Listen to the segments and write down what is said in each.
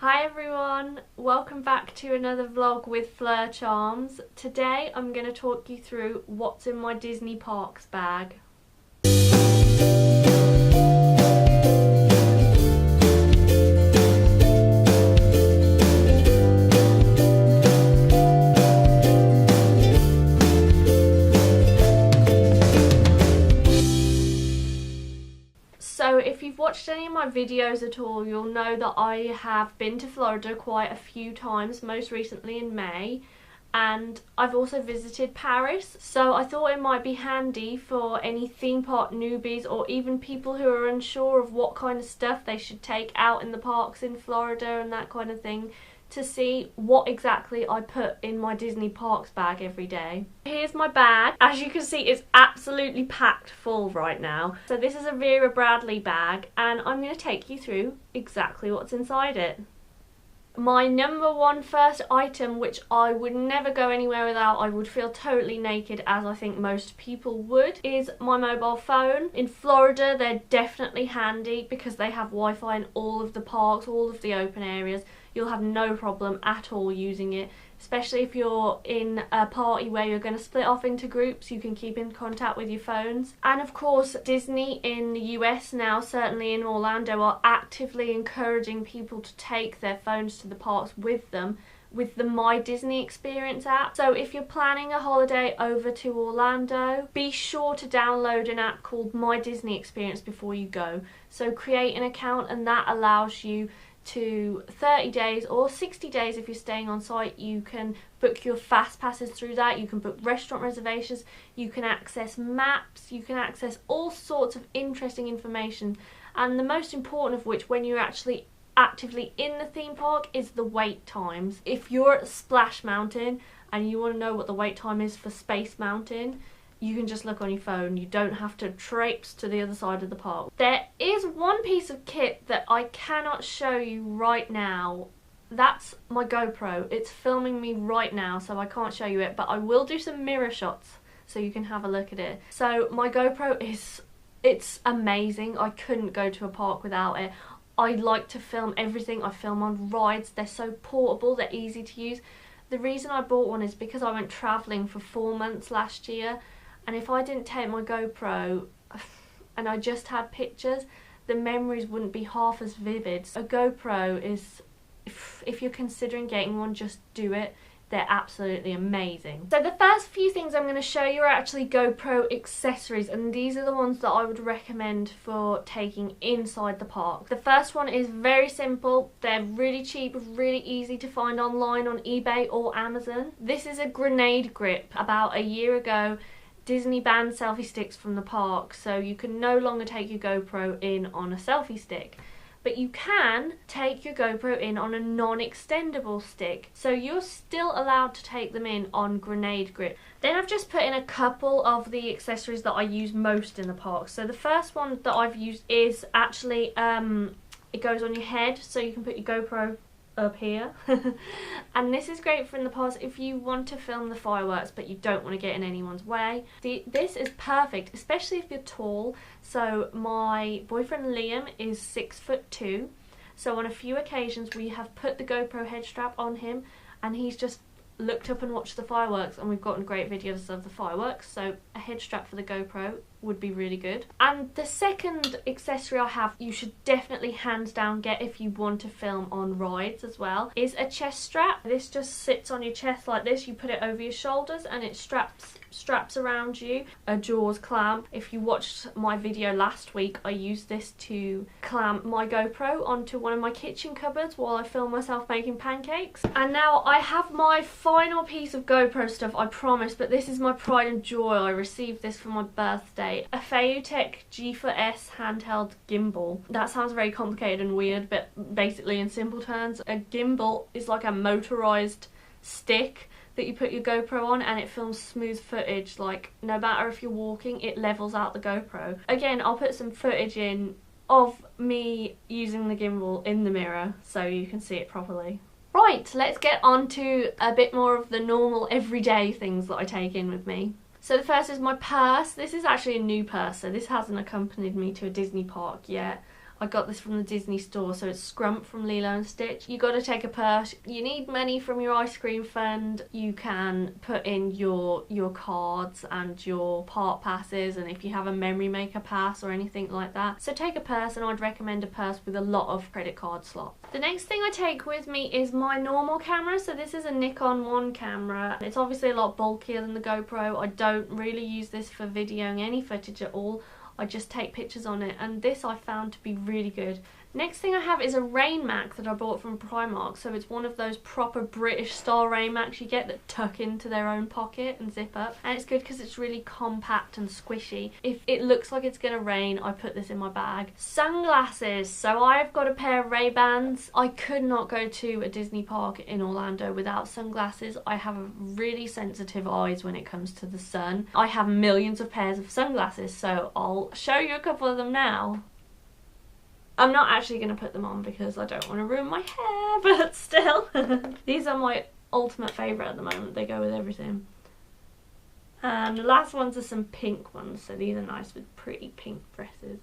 Hi everyone, welcome back to another vlog with Fleur Charms. Today I'm going to talk you through what's in my Disney Parks bag. So if you've watched any of my videos at all, you'll know that I have been to Florida quite a few times, most recently in May, and I've also visited Paris. So I thought it might be handy for any theme park newbies or even people who are unsure of what kind of stuff they should take out in the parks in Florida and that kind of thing, to see what exactly I put in my Disney Parks bag every day. Here's my bag. As you can see, it's absolutely packed full right now. So this is a Vera Bradley bag and I'm going to take you through exactly what's inside it. My number one first item, which I would never go anywhere without, I would feel totally naked as I think most people would, is my mobile phone. In Florida they're definitely handy because they have Wi-Fi in all of the parks, all of the open areas. You'll have no problem at all using it, especially if you're in a party where you're going to split off into groups. You can keep in contact with your phones. And of course, Disney in the US now, certainly in Orlando, are actively encouraging people to take their phones to the parks with them with the My Disney Experience app. So if you're planning a holiday over to Orlando, be sure to download an app called My Disney Experience before you go. So create an account and that allows you to 30 days or 60 days if you're staying on site. You can book your fast passes through that, you can book restaurant reservations, you can access maps, you can access all sorts of interesting information, and the most important of which, when you're actually actively in the theme park, is the wait times. If you're at Splash Mountain and you want to know what the wait time is for Space Mountain, you can just look on your phone. You don't have to traipse to the other side of the park. There is one piece of kit that I cannot show you right now. That's my GoPro. It's filming me right now, so I can't show you it, but I will do some mirror shots so you can have a look at it. So my GoPro it's amazing. I couldn't go to a park without it. I like to film everything. I film on rides. They're so portable, they're easy to use. The reason I bought one is because I went travelling for 4 months last year, and if I didn't take my GoPro and I just had pictures, the memories wouldn't be half as vivid. A GoPro is, if you're considering getting one, just do it. They're absolutely amazing. So the first few things I'm going to show you are actually GoPro accessories, and these are the ones that I would recommend for taking inside the park. The first one is very simple. They're really cheap, really easy to find online on eBay or Amazon. This is a grenade grip. About a year ago, Disney banned selfie sticks from the park, so you can no longer take your GoPro in on a selfie stick. But you can take your GoPro in on a non-extendable stick, so you're still allowed to take them in on grenade grip. Then I've just put in a couple of the accessories that I use most in the park. So the first one that I've used is actually, it goes on your head, so you can put your GoPro up here. And this is great for in the parks if you want to film the fireworks but you don't want to get in anyone's way. This is perfect, especially if you're tall. So my boyfriend Liam is 6'2", so on a few occasions we have put the GoPro head strap on him and he's just looked up and watched the fireworks, and we've gotten great videos of the fireworks, so a head strap for the GoPro would be really good. And the second accessory I have, you should definitely hands down get if you want to film on rides as well, is a chest strap. This just sits on your chest like this. You put it over your shoulders and it straps around you. A Jaws clamp. If you watched my video last week, I used this to clamp my GoPro onto one of my kitchen cupboards while I film myself making pancakes. And now I have my final piece of GoPro stuff, I promise, but this is my pride and joy. I received this for my birthday. A Feiyutech G4S handheld gimbal. That sounds very complicated and weird, but basically in simple terms, a gimbal is like a motorized stick that you put your GoPro on and it films smooth footage. Like, no matter if you're walking, it levels out the GoPro. Again, I'll put some footage in of me using the gimbal in the mirror so you can see it properly. Right, let's get on to a bit more of the normal everyday things that I take in with me. So the first is my purse. This is actually a new purse, so this hasn't accompanied me to a Disney park yet. I got this from the Disney store, so it's Scrump from Lilo and Stitch. You got to take a purse. You need money from your ice cream fund. You can put in your cards and your park passes, and if you have a memory maker pass or anything like that. So take a purse, and I'd recommend a purse with a lot of credit card slots. The next thing I take with me is my normal camera. So this is a Nikon 1 camera. It's obviously a lot bulkier than the GoPro. I don't really use this for videoing any footage at all. I just take pictures on it, and this I found to be really good. Next thing I have is a rain Mac that I bought from Primark. So it's one of those proper British style rain Macs you get that tuck into their own pocket and zip up, and it's good because it's really compact and squishy. If it looks like it's gonna rain, I put this in my bag. Sunglasses. So I've got a pair of Ray-Bans. I could not go to a Disney park in Orlando without sunglasses. I have really sensitive eyes when it comes to the sun. I have millions of pairs of sunglasses, so I'll show you a couple of them now. I'm not actually going to put them on because I don't want to ruin my hair, but still. These are my ultimate favourite at the moment. They go with everything. And the last ones are some pink ones, so these are nice with pretty pink dresses.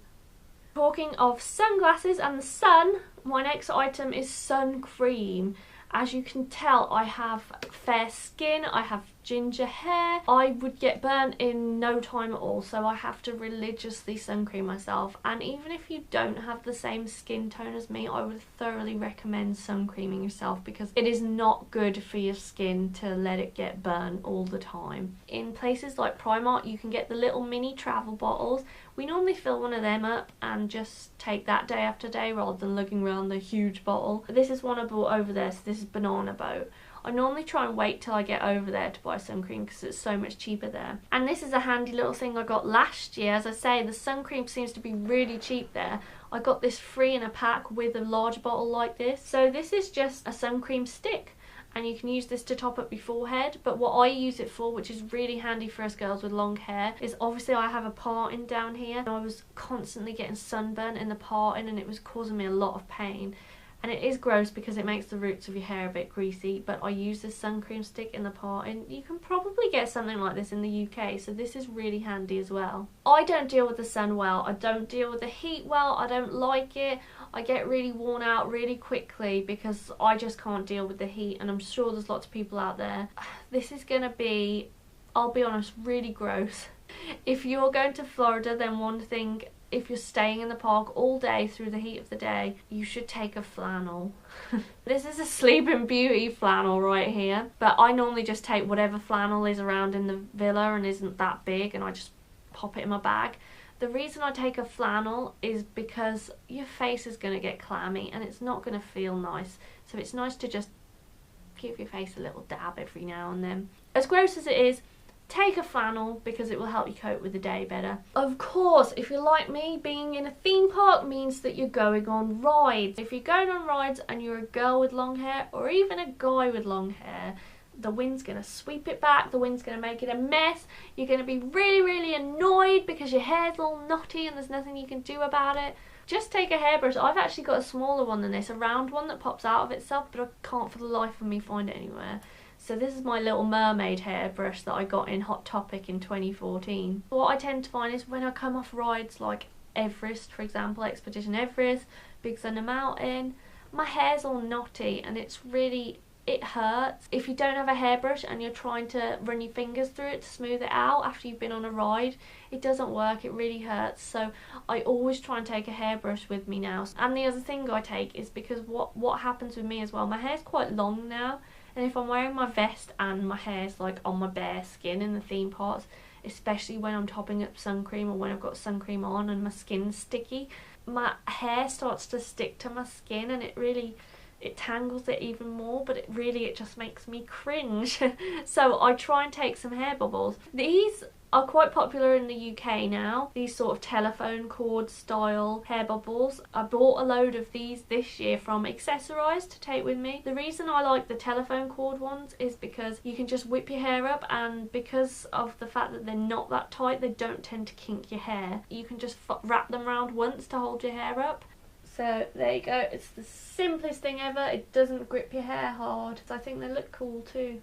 Talking of sunglasses and the sun, my next item is sun cream. As you can tell, I have fair skin, I have ginger hair. I would get burnt in no time at all, so I have to religiously sun cream myself. And even if you don't have the same skin tone as me, I would thoroughly recommend sun creaming yourself, because it is not good for your skin to let it get burnt all the time. In places like Primark, you can get the little mini travel bottles. We normally fill one of them up and just take that day after day rather than lugging around the huge bottle. This is one I bought over there, so this is Banana Boat. I normally try and wait till I get over there to buy sun cream because it's so much cheaper there. And this is a handy little thing I got last year. As I say, the sun cream seems to be really cheap there. I got this free in a pack with a large bottle like this. So this is just a sun cream stick, and you can use this to top up your forehead. But what I use it for, which is really handy for us girls with long hair, is obviously I have a parting down here. I was constantly getting sunburn in the parting, and it was causing me a lot of pain. And it is gross because it makes the roots of your hair a bit greasy, but I use this sun cream stick in the parting. You can probably get something like this in the UK, so this is really handy as well. I don't deal with the sun well. I don't deal with the heat well. I don't like it. I get really worn out really quickly because I just can't deal with the heat, and I'm sure there's lots of people out there. This is going to be, I'll be honest, really gross. If you're going to Florida, then one thing, if you're staying in the park all day through the heat of the day, you should take a flannel. This is a Sleeping Beauty flannel right here, but I normally just take whatever flannel is around in the villa and isn't that big, and I just pop it in my bag. The reason I take a flannel is because your face is going to get clammy and it's not going to feel nice, so it's nice to just give your face a little dab every now and then. As gross as it is, take a flannel because it will help you cope with the day better. Of course, if you're like me, being in a theme park means that you're going on rides. If you're going on rides and you're a girl with long hair, or even a guy with long hair, the wind's going to sweep it back, the wind's going to make it a mess. You're going to be really annoyed because your hair's all knotty and there's nothing you can do about it. Just take a hairbrush. I've actually got a smaller one than this, a round one that pops out of itself, but I can't for the life of me find it anywhere. So this is my little mermaid hairbrush that I got in Hot Topic in 2014. What I tend to find is when I come off rides like Everest, for example, Expedition Everest, Big Thunder Mountain, my hair's all knotty and it's really, it hurts. If you don't have a hairbrush and you're trying to run your fingers through it to smooth it out after you've been on a ride, it doesn't work, it really hurts. So I always try and take a hairbrush with me now. And the other thing I take is because what happens with me as well, my hair's quite long now, and if I'm wearing my vest and my hair's like on my bare skin in the theme parks, especially when I'm topping up sun cream or when I've got sun cream on and my skin's sticky, my hair starts to stick to my skin and it tangles it even more, but it just makes me cringe. So I try and take some hair bubbles. These are quite popular in the UK now, these sort of telephone cord style hair bubbles. I bought a load of these this year from Accessories to take with me. The reason I like the telephone cord ones is because you can just whip your hair up, and because of the fact that they're not that tight, they don't tend to kink your hair. You can just wrap them around once to hold your hair up. So there you go, it's the simplest thing ever. It doesn't grip your hair hard. I think they look cool too.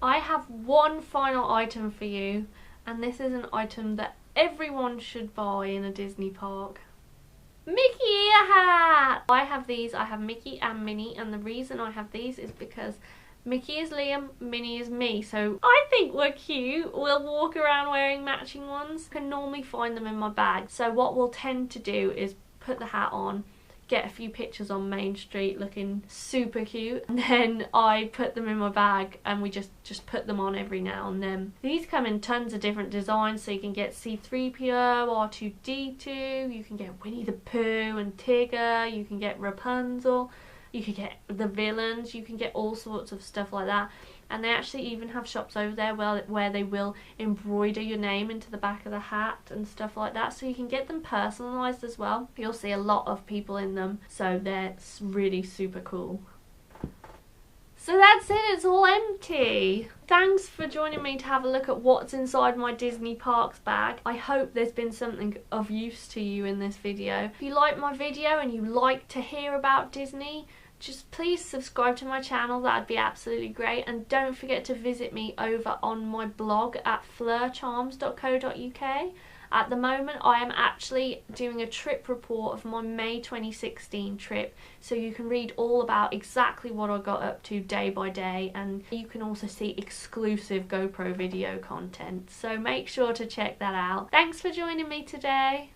I have one final item for you, and this is an item that everyone should buy in a Disney park. Mickey ear hat! I have these. I have Mickey and Minnie, and the reason I have these is because Mickey is Liam, Minnie is me, so I think we're cute. We'll walk around wearing matching ones. I can normally find them in my bag, so what we'll tend to do is put the hat on, get a few pictures on Main Street looking super cute, and then I put them in my bag and we just put them on every now and then. These come in tons of different designs, so you can get C-3PO, R2-D2, you can get Winnie the Pooh and Tigger, you can get Rapunzel, you can get the villains, you can get all sorts of stuff like that. And they actually even have shops over there where they will embroider your name into the back of the hat and stuff like that, so you can get them personalised as well. You'll see a lot of people in them, so they're really super cool. So that's it, it's all empty. Thanks for joining me to have a look at what's inside my Disney Parks bag. I hope there's been something of use to you in this video. If you like my video and you like to hear about Disney, just please subscribe to my channel, that'd be absolutely great. And don't forget to visit me over on my blog at fleurcharms.co.uk. At the moment I am actually doing a trip report of my May 2016 trip, so you can read all about exactly what I got up to day by day, and you can also see exclusive GoPro video content, so make sure to check that out. Thanks for joining me today.